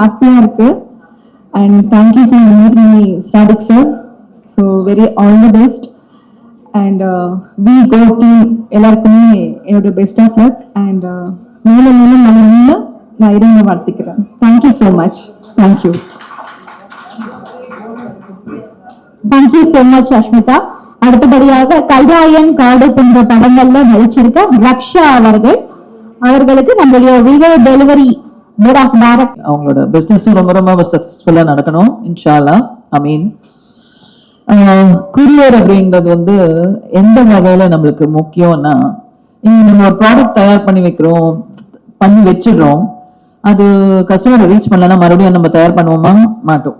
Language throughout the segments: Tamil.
ஹாப்பியா இருக்கு. And thank you for meeting me Sadiq sir. So very all the best. And we go team எல்லாருக்குமே என்னோட பெஸ்ட் ஆஃப் லக். அண்ட் மேலும் மேலும் நல்ல நான் இறைவனை வாழ்த்துக்கிறேன். Thank you so much. Thank you. Thank you so much Ashmita. அடுத்தபடியாக கல்ராயன் காடு போன்ற படங்கள்ல நடிச்சிருக்க ரக்ஷா அவர்களுக்கு நம்மளுடைய Vigo delivery board of direct அவங்களோட பிசினஸும் ரொம்ப ரொம்ப சக்சஸ்ஃபுல்லா நடக்கணும் இன்ஷா அல்லாஹ். ஆமீன். குரியர் அப்படின்றது வந்து எந்த வகையில நம்மளுக்கு முக்கியம்னா, இங்க நம்ம ஒரு ப்ராடக்ட் தயார் பண்ணி வச்சிடுறோம், அது கஸ்டமரை ரீச் பண்ணலன்னா மறுபடியும் நம்ம தயார் பண்ணுவோமா? மாட்டோம்.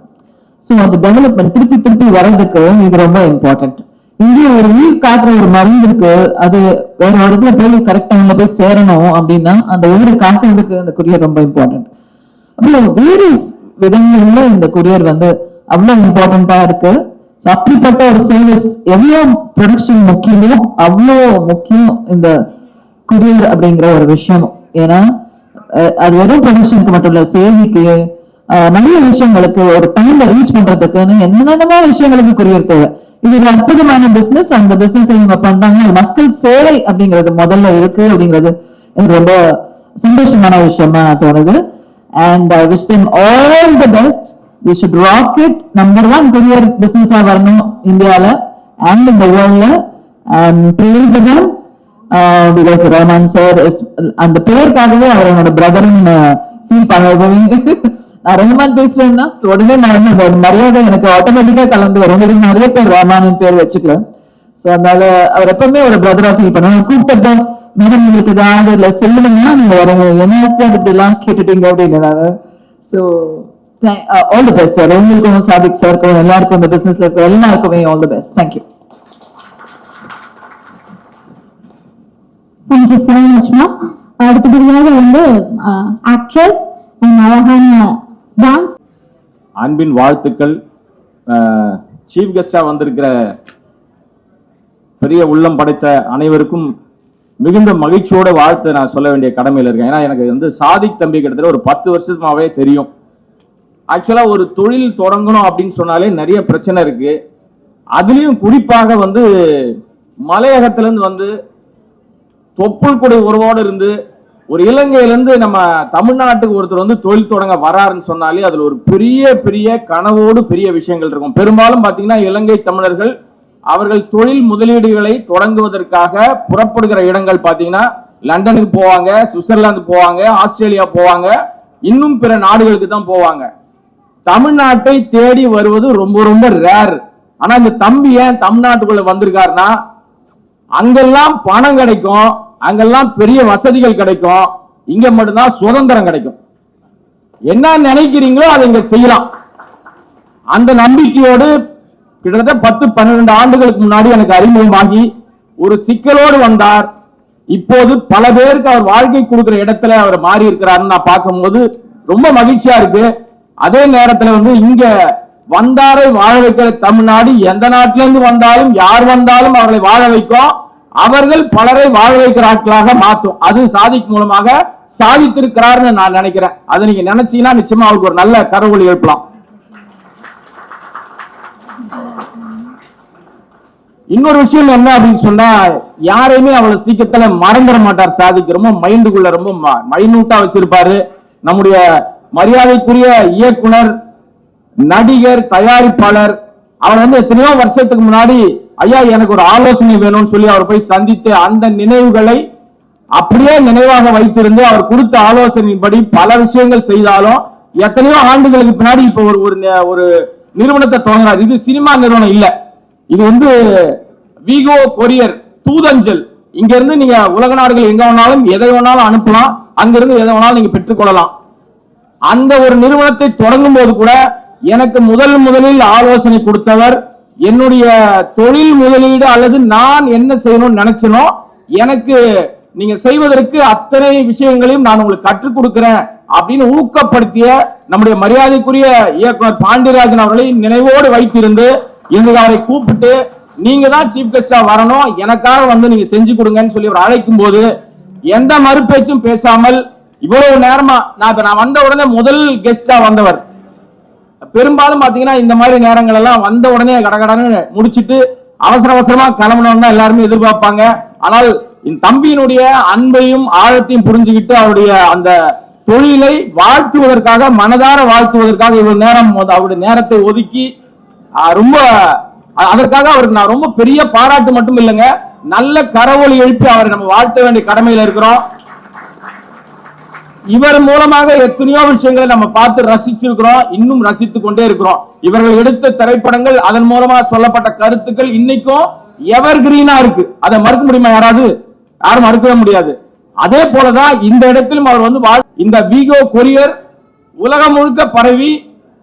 ஸோ அந்த டெவலப்மெண்ட் திருப்பி வர்றதுக்கு இது ரொம்ப இம்பார்ட்டன்ட். இங்கே ஒரு உயிர் காட்டுற ஒரு மருந்து இருக்கு, அது வேற இடத்துல போய் கரெக்ட் டைம்ல போய் சேரணும் அப்படின்னா அந்த உயிரை காட்டுறதுக்கு அந்த கொரியர் ரொம்ப இம்பார்ட்டன்ட். அப்புறம் வேறு விதங்கள்ல இந்த கொரியர் வந்து அவ்வளவு இம்பார்ட்டண்டா இருக்கு. அப்படிப்பட்ட ஒரு சர்வீஸ் எவ்வளவு ப்ரொடக்ஷன் முக்கியமோ அவ்வளோ முக்கியம் இந்த கொரியர் அப்படிங்கிற ஒரு விஷயம். ஏன்னா அது வெறும் ப்ரொடக்ஷனுக்கு மட்டும் இல்ல, சேவைக்கு நிறைய விஷயங்களுக்கு ஒரு டைம்ல ரீச் பண்றதுக்குன்னு என்னென்னமோ விஷயங்களுக்கு கொரியர் தேவை. இது ஒரு அற்புதமான பிசினஸ். அந்த பிசினஸ் இவங்க பண்றாங்க. மக்கள் சேவை அப்படிங்கிறது முதல்ல இருக்கு அப்படிங்கிறது எனக்கு ரொம்ப சந்தோஷமான விஷயமா தோணுது. And I wish them all the best. we should rock it. Number 1 courier business வரணும் இந்தியால and in the world. praise them because Rahman sir is அந்த பேருக்காகவே அவர் என்னோட பிரதர்னு ஃபீல் பண்ணுவேன். நான் ரஹ்மான் பேசுறேன்னா உடனே நான் மரியாதை எனக்கு ஆட்டோமேட்டிக்கா கலந்து வரும். நிறைய பேர் ரஹ்மான் பேர் வச்சுக்கல. சோ அதனால அவர் எப்பவுமே ஒரு பிரதரா ஃபீல் பண்ணுவாங்க. கூப்பிட்ட மேடம் உங்களுக்கு ஏதாவது இல்ல சொல்லுங்கன்னா நீங்க வரீங்க, என்ன சார் இப்படி எல்லாம் கேட்டுட்டீங்க அப்படின்னு. So all the best sir. உங்களுக்கும் சாதிக் சாருக்கும் எல்லாருக்கும் இந்த பிசினஸ்ல இருக்க எல்லாருக்குமே all the best. Thank you. Thank you so much ma. அடுத்தபடியாக வந்து ஆக்ட்ரஸ் அழகான டான்ஸ். அன்பின் வாழ்த்துக்கள். சீஃப் கெஸ்டா வந்திருக்கிற பெரிய உள்ளம் படைத்த அனைவருக்கும் மிகுந்த மகிழ்ச்சியோட வாழ்த்து நான் சொல்ல வேண்டிய கடமையில் இருக்கேன். ஏன்னா எனக்கு வந்து சாதிக் தம்பி கிட்டத்தட்ட ஒரு 10 வருஷமாவே தெரியும். ஆக்சுவலா ஒரு தொழில் தொடங்கணும் அப்படின்னு சொன்னாலே நிறைய பிரச்சனை இருக்கு. அதுலயும் குறிப்பாக வந்து மலையகத்திலிருந்து வந்து தொப்புள் கொடி உறவோடு இருந்து ஒரு இலங்கையிலிருந்து நம்ம தமிழ்நாட்டுக்கு ஒருத்தர் வந்து தொழில் தொடங்க வராருன்னு சொன்னாலே அதுல ஒரு பெரிய பெரிய கனவோடு பெரிய விஷயங்கள் இருக்கும். பெரும்பாலும் பாத்தீங்கன்னா இலங்கை தமிழர்கள் அவர்கள் தொழில் முதலீடுகளை தொடங்குவதற்காக புறப்படுகிற இடங்கள் பாத்தீங்கன்னா லண்டனுக்கு போவாங்க, சுவிட்சர்லாந்து போவாங்க, ஆஸ்திரேலியா போவாங்க, இன்னும் பிற நாடுகளுக்கு தான் போவாங்க. தமிழ்நாட்டை தேடி வருவது ரொம்ப ரொம்ப ரேர். ஆனா இந்த தம்பி ஏன் தமிழ்நாட்டுக்குள்ள வந்திருக்காருன்னா, அங்கெல்லாம் பணம் கிடைக்கும், அங்கெல்லாம் பெரிய வசதிகள் கிடைக்கும், இங்க மட்டும்தான் சுதந்திரம் கிடைக்கும். என்ன நினைக்கிறீங்களோ அதை இங்க செய்யலாம். அந்த நம்பிக்கையோடு கிட்டத்தட்ட 10-12 ஆண்டுகளுக்கு முன்னாடி எனக்கு அறிமுகமாகி ஒரு சிக்கலோடு வந்தார். இப்போது பல பேருக்கு அவர் வாழ்க்கை கொடுக்கிற இடத்துல அவர் மாறி இருக்கிறாருன்னு நான் பார்க்கும்போது ரொம்ப மகிழ்ச்சியா இருக்கு. அதே நேரத்தில் வந்து இங்க வந்தாரை வாழ வைக்கிற தமிழ்நாடு எந்த நாட்டில இருந்து வந்தாலும் யார் வந்தாலும் அவர்களை வாழ வைக்கும். அவர்கள் பலரை வாழ வைக்கிற ஆட்களாக மாற்றும். அது சாதிக் மூலமாக சாதித்திருக்கிறார்னு நான் நினைக்கிறேன். அதை நீங்க நினைச்சீங்கன்னா நிச்சயமா அவருக்கு ஒரு நல்ல கரவொலி எழுப்பலாம். இன்னொரு விஷயம் என்ன அப்படின்னு சொன்னா, யாரையுமே அவ்வளவு சீக்கிரத்துல மறந்துட மாட்டார் சாதிக். ரொம்ப மைண்டுக்குள்ள ரொம்ப மைனூட்டா வச்சிருப்பாரு. நம்முடைய மரியாதைக்குரிய இயக்குனர், நடிகர், தயாரிப்பாளர் அவர் வந்து எத்தனையோ வருஷத்துக்கு முன்னாடி ஐயா எனக்கு ஒரு ஆலோசனை வேணும்னு சொல்லி அவர் போய் சந்தித்து அந்த நினைவுகளை அப்படியே நினைவாக வைத்திருந்து அவர் கொடுத்த ஆலோசனையின்படி பல விஷயங்கள் செய்தாலும் எத்தனையோ ஆண்டுகளுக்கு பின்னாடி இப்ப ஒரு நிறுவனத்தை தொடங்குறாரு. இது சினிமா நிறுவனம் இல்ல, இது வந்து விகோ கொரியர் தூதஞ்சல். இங்க இருந்து நீங்க உலக நாடுகள் எங்க வேணாலும் எதை வேணாலும் அனுப்பலாம், அங்கிருந்து எதை வேணாலும் நீங்க பெற்றுக்கொள்ளலாம். அந்த ஒரு நிறுவனத்தை தொடங்கும் போது கூட எனக்கு முதலில் ஆலோசனை கொடுத்தவர், என்னுடைய தொழில் முதலீடு அல்லது நான் என்ன செய்யணும்னு நினைச்சனோ எனக்கு நீங்க செய்வதற்கு அத்தனை விஷயங்களையும் நான் உங்களுக்கு கற்றுக் கொடுக்கிறேன் அப்படின்னு ஊக்கப்படுத்திய நம்முடைய மரியாதைக்குரிய இயக்குனர் பாண்டியராஜன் அவர்களை நினைவோடு வைத்திருந்து எங்களை அவரை கூப்பிட்டு நீங்க தான் சீஃப் கெஸ்டா வரணும், எனக்காக வந்து நீங்க செஞ்சு கொடுங்கன்னு சொல்லி அவர் அழைக்கும் போது எந்த மறுபேச்சும் பேசாமல் இவ்வளவு நேரமா நான் வந்த உடனே முதல் கெஸ்டா வந்தவர். பெரும்பாலும் பாத்தீங்கன்னா இந்த மாதிரி நேரங்கள் எல்லாம் வந்த உடனே கடகடன்னு முடிச்சிட்டு அவசர அவசரமா கிளம்பணும்னு தான் எல்லாருமே எதிர்பார்ப்பாங்க. ஆனால் இந்த தம்பியினுடைய அன்பையும் ஆழத்தையும் புரிஞ்சுக்கிட்டு அவருடைய அந்த தொழிலை வாழ்த்துவதற்காக, மனதார வாழ்த்துவதற்காக இவ்வளவு நேரம் அவருடைய நேரத்தை ஒதுக்கி ரொம்ப அதற்காக அவருக்கு நான் ரொம்ப பெரிய பாராட்டு மட்டும் இல்லைங்க, நல்ல கரவொலி எழுப்பி அவரை நம்ம வாழ்த்த வேண்டிய கடமையில இருக்கிறோம். இவர் மூலமாக எத்தனையோ விஷயங்களை நம்ம பார்த்து ரசிச்சிருக்கிறோம், இன்னும் ரசித்துக் கொண்டே இருக்கிறோம். இவர்கள் எடுத்த திரைப்படங்கள், அதன் மூலமா சொல்லப்பட்ட கருத்துக்கள் இன்னைக்கும் எவர் கிரீனா இருக்கு. அதை மறுக்க முடியுமா? யாரும் மறுக்கவே முடியாது. அதே போலதான் இந்த இடத்திலும் அவர் வந்து இந்த வீகோ கொரியர் உலகம் முழுக்க பரவி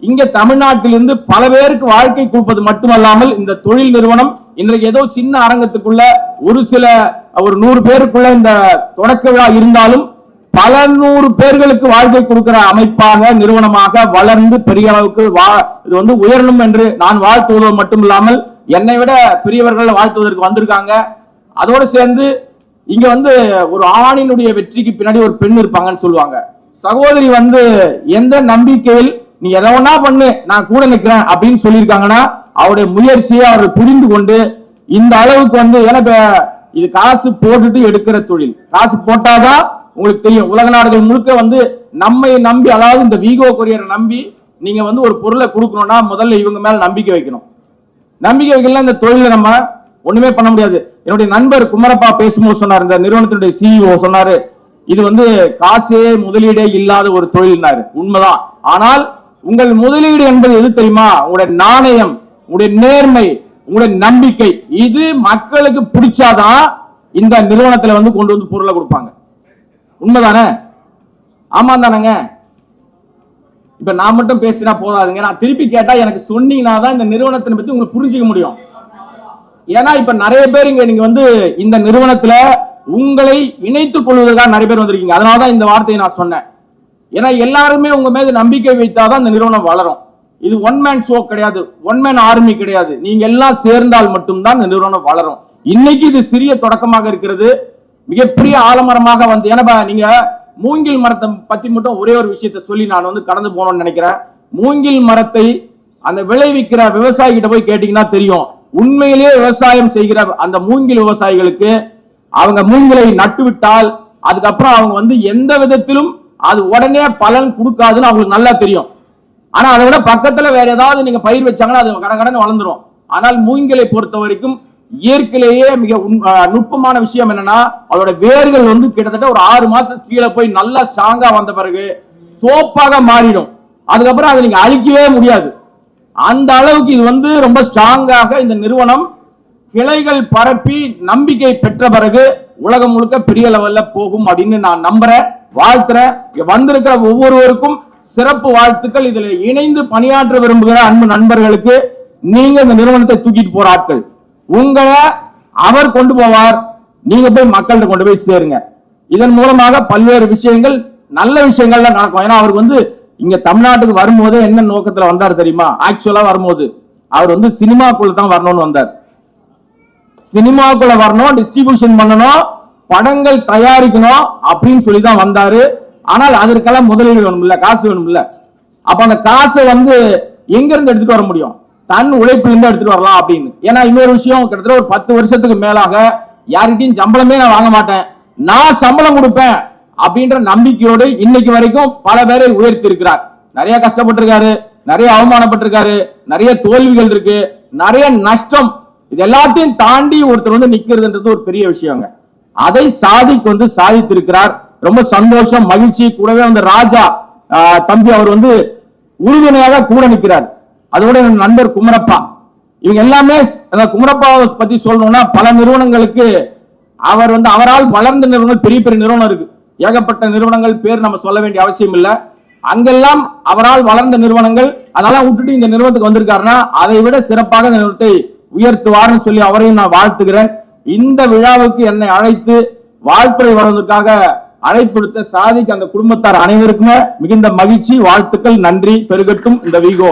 இங்க தமிழ்நாட்டிலிருந்து பல பேருக்கு வாழ்க்கை கொடுப்பது மட்டுமல்லாமல் இந்த தொழில் நிறுவனம் இன்றைக்கு ஏதோ சின்ன அரங்கத்துக்குள்ள ஒரு 100 பேருக்குள்ள இந்த தொடக்க விழா இருந்தாலும் பல 100 பேர்களுக்கு வாழ்க்கை கொடுக்கிற அமைப்பாக, நிறுவனமாக வளர்ந்து பெரிய அளவுக்கு இது வந்து உயரணும் என்று நான் வாழ்த்துவது மட்டும் இல்லாமல் என்னை விட பெரியவர்கள் வாழ்த்துவதற்கு வந்திருக்காங்க. அதோடு சேர்ந்து இங்க வந்து ஒரு ஆணினுடைய வெற்றிக்கு பின்னாடி ஒரு பெண் இருப்பாங்கன்னு சொல்லுவாங்க. சகோதரி வந்து எந்த நம்பிக்கையில் நீ எதை ஒன்னா பண்ணு, நான் கூட நிற்கிறேன் அப்படின்னு சொல்லியிருக்காங்கன்னா அவருடைய முயற்சியை அவர்கள் புரிந்து கொண்டு இந்த அளவுக்கு வந்து, ஏன்னா இது காசு போட்டுட்டு எடுக்கிற தொழில். காசு போட்டாதான் உங்களுக்கு தெரியும், உலக நாடுகள் முழுக்க வந்து நம்மை நம்பி, அதாவது இந்த வீகோ கொரியரை நம்பி நீங்க வந்து ஒரு பொருளை கொடுக்கணும்னா முதல்ல இவங்க மேல நம்பிக்கை வைக்கணும். நம்பிக்கை வைக்கல இந்த தொழில நம்ம ஒண்ணுமே பண்ண முடியாது. என்னுடைய நண்பர் குமரப்பா பேசும்போது சொன்னார், இந்த நிறுவனத்தினுடைய சிஇஓ சொன்னாரு, இது வந்து காசே முதலீடே இல்லாத ஒரு தொழில்னாரு. உண்மைதான். ஆனால் உங்கள் முதலீடு என்பது எது தெரியுமா? உங்களுடைய நாணயம், உங்களுடைய நேர்மை, உங்களுடைய நம்பிக்கை. இது மக்களுக்கு பிடிச்சாதான் இந்த நிறுவனத்துல வந்து கொண்டு வந்து பொருளை கொடுப்பாங்க. உண்மைதானே? ஆமா தானங்க? இப்ப நான் மட்டும் பேசினா போதாதுங்க, நான் திருப்பி கேட்டா எனக்கு சொன்னீங்கன்னா தான் இந்த நிறுவனத்தை பத்தி உங்களுக்கு புரிஞ்சுக்க முடியும். ஏன்னா இப்ப நிறைய பேர் இங்க நீங்க வந்து இந்த நிறுவனத்துல உங்களை இணைத்துக் கொள்வதற்காக நிறைய பேர் வந்திருக்கீங்க. அதனாலதான் இந்த வார்த்தையை நான் சொன்னேன். ஏன்னா எல்லாருமே உங்க மீது நம்பிக்கை வைத்தாதான் இந்த நிறுவனம் வளரும். இது ஒன் மேன் ஷோ கிடையாது, ஒன் மேன் ஆர்மி கிடையாது. நீங்க எல்லாம் சேர்ந்தால் மட்டும்தான் இந்த நிறுவனம் வளரும். இன்னைக்கு இது சிறிய தொடக்கமாக இருக்கிறது, மிகப்பெரிய ஆலமரமாக வந்து, ஏன்னா நீங்க மூங்கில் மரத்தை பத்தி மட்டும் ஒரே ஒரு விஷயத்தை சொல்லி நான் வந்து கடந்து போனோம்னு நினைக்கிறேன். மூங்கில் மரத்தை அந்த விளைவிக்கிற விவசாயி கிட்ட போய் கேட்டீங்கன்னா தெரியும், உண்மையிலேயே விவசாயம் செய்கிற அந்த மூங்கில் விவசாயிகளுக்கு அவங்க மூங்கிலை நட்டு விட்டால் அதுக்கப்புறம் அவங்க வந்து எந்த விதத்திலும் அது உடனே பலன் கொடுக்காதுன்னு அவங்களுக்கு நல்லா தெரியும். ஆனா அதை விட பக்கத்துல வேற ஏதாவது நீங்க பயிர் வச்சாங்கன்னா அது கடகடன்னு வளர்ந்துரும். ஆனால் மூங்கிலை பொறுத்த வரைக்கும் இயற்கையிலேயே மிக நுட்பமான விஷயம் என்னன்னா, அதோட வேர்கள் வந்து கிட்டத்தட்ட ஒரு 6 மாசம் கீழே போய் நல்லா ஸ்ட்ராங்கா வந்த பிறகு தோப்பாக மாறிடும். அதுக்கப்புறம் அதை நீங்க அழிக்கவே முடியாது. அந்த அளவுக்கு இது வந்து ரொம்ப ஸ்ட்ராங்காக இந்த நிறுவனம் கிளைகள் பரப்பி நம்பிக்கை பெற்ற பிறகு உலகம் முழுக்க பெரிய லெவல்ல போகும் அப்படின்னு நான் நம்புறேன், வாழ்த்துறேன். வந்திருக்கிற ஒவ்வொருவருக்கும் சிறப்பு வாழ்த்துக்கள். இதுல இணைந்து பணியாற்ற விரும்புகிற அன்பு நண்பர்களுக்கு, நீங்க இந்த நிறுவனத்தை தூக்கிட்டு போற ஆட்கள், உங்களை அவர் கொண்டு போவார், நீங்க போய் மக்கள்கிட்ட கொண்டு போய் சேருங்க. இதன் மூலமாக பல்வேறு விஷயங்கள், நல்ல விஷயங்கள்லாம் நடக்கும். ஏன்னா அவருக்கு வந்து இங்க தமிழ்நாட்டுக்கு வரும்போது என்ன நோக்கத்துல வந்தார் தெரியுமா? ஆக்சுவலா வரும்போது அவர் வந்து சினிமாக்குள்ள தான் வரணும்னு வந்தார். சினிமாக்குள்ள வரணும், டிஸ்ட்ரிபியூஷன் பண்ணணும், படங்கள் தயாரிக்கணும் அப்படின்னு சொல்லி தான் வந்தாரு. ஆனால் அதற்கெல்லாம் முதலீடு வேணும் இல்ல, காசு வேணும் இல்ல. அப்ப அந்த காசை வந்து எங்க இருந்து எடுத்துட்டு வர முடியும்? தன் உழைப்பிலிருந்து எடுத்துட்டு வரலாம் அப்படின்னு. ஏன்னா இன்னொரு விஷயம், கிட்டத்தட்ட ஒரு 10 வருஷத்துக்கு மேலாக யார்கிட்டையும் சம்பளமே நான் வாங்க மாட்டேன், நான் சம்பளம் கொடுப்பேன் அப்படின்ற நம்பிக்கையோடு இன்னைக்கு வரைக்கும் பல பேரை உயர்த்தி இருக்கிறார். நிறைய கஷ்டப்பட்டிருக்காரு, நிறைய அவமானப்பட்டிருக்காரு, நிறைய தோல்விகள் இருக்கு, நிறைய நஷ்டம். இது எல்லாத்தையும் தாண்டி ஒருத்தர் வந்து நிக்கிறதுன்றது ஒரு பெரிய விஷயங்க. அதை வந்து சாதித்திருக்கிறார். ரொம்ப சந்தோஷம், மகிழ்ச்சி. கூடவே அந்த ராஜா தம்பி அவர் வந்து உறுதுணையாக கூட நிற்கிறார். அதோட நண்பர் குமரப்பா, இவங்க எல்லாமே குமரப்பாவை பத்தி சொல்லணும்னா பல நிறுவனங்களுக்கு அவர் வந்து அவரால் வளர்ந்த நிறுவனங்கள் பெரிய பெரிய நிறுவனம் இருக்கு, ஏகப்பட்ட நிறுவனங்கள் பேர் நம்ம சொல்ல வேண்டிய அவசியம் இல்லை. அங்கெல்லாம் அவரால் வளர்ந்த நிறுவனங்கள், அதெல்லாம் விட்டுட்டு இந்த நிறுவனத்துக்கு வந்திருக்காருன்னா அதை விட சிறப்பாக இந்த நிறுவனத்தை உயர்த்துவார்னு சொல்லி அவரையும் நான் வாழ்த்துகிறேன். இந்த விழாவுக்கு என்னை அழைத்து வாழ்த்துறை வருவதற்காக அழைப்படுத்த சாதிக்கு அந்த குடும்பத்தார் அனைவருக்குமே மிகுந்த மகிழ்ச்சி, வாழ்த்துக்கள், நன்றி. பெருகட்டும் இந்த வீகோ.